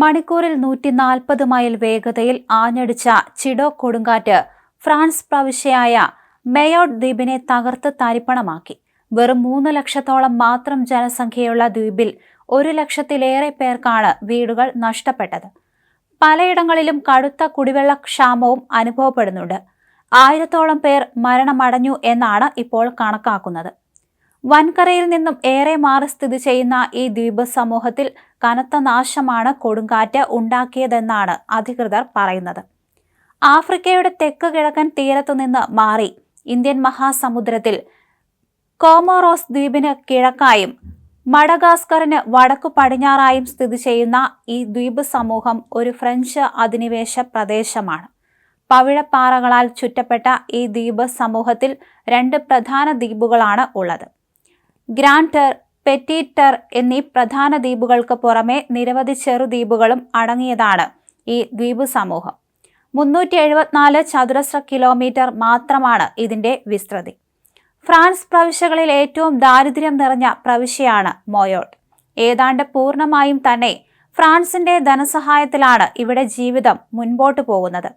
മണിക്കൂറിൽ 140 മൈൽ വേഗതയിൽ ആഞ്ഞടിച്ച ചിഡോ കൊടുങ്കാറ്റ് ഫ്രാൻസ് പ്രവിശ്യയായ മെയോട്ട് ദ്വീപിനെ തകർത്ത് തരിപ്പണമാക്കി. വെറും 3 ലക്ഷത്തോളം മാത്രം ജനസംഖ്യയുള്ള ദ്വീപിൽ 1 ലക്ഷത്തിലേറെ പേർക്കാണ് വീടുകൾ നഷ്ടപ്പെട്ടത്. പലയിടങ്ങളിലും കടുത്ത കുടിവെള്ളക്ഷാമവും അനുഭവപ്പെടുന്നുണ്ട്. 1000-ഓളം പേർ മരണമടഞ്ഞു എന്നാണ് ഇപ്പോൾ കണക്കാക്കുന്നത്. വൻകരയിൽ നിന്നും ഏറെ മാറി സ്ഥിതി ചെയ്യുന്ന ഈ ദ്വീപ് സമൂഹത്തിൽ കനത്ത നാശമാണ് കൊടുങ്കാറ്റ് ഉണ്ടാക്കിയതെന്നാണ് അധികൃതർ പറയുന്നത്. ആഫ്രിക്കയുടെ തെക്ക് കിഴക്കൻ തീരത്തുനിന്ന് മാറി ഇന്ത്യൻ മഹാസമുദ്രത്തിൽ കോമോറോസ് ദ്വീപിന് കിഴക്കായും മഡഗാസ്കറിന് വടക്കു പടിഞ്ഞാറായും സ്ഥിതി ചെയ്യുന്ന ഈ ദ്വീപ് സമൂഹം ഒരു ഫ്രഞ്ച് അധിനിവേശ പ്രദേശമാണ്. പവിഴപ്പാറകളാൽ ചുറ്റപ്പെട്ട ഈ ദ്വീപ് സമൂഹത്തിൽ 2 പ്രധാന ദ്വീപുകളാണ് ഉള്ളത്. ഗ്രാൻഡ് ടെർ, പെറ്റീറ്റ് ടെർ എന്നീ പ്രധാന ദ്വീപുകൾക്ക് പുറമെ നിരവധി ചെറുദ്വീപുകളും അടങ്ങിയതാണ് ഈ ദ്വീപ് സമൂഹം. 374 ചതുരശ്ര കിലോമീറ്റർ മാത്രമാണ് ഇതിന്റെ വിസ്തൃതി. ഫ്രാൻസ് പ്രവിശ്യകളിൽ ഏറ്റവും ദാരിദ്ര്യം നിറഞ്ഞ പ്രവിശ്യയാണ് മയോട്ട്. ഏതാണ്ട് പൂർണ്ണമായും തന്നെ ഫ്രാൻസിന്റെ ധനസഹായത്തിലാണ് ഇവിടെ ജീവിതം മുൻപോട്ടു പോകുന്നത്.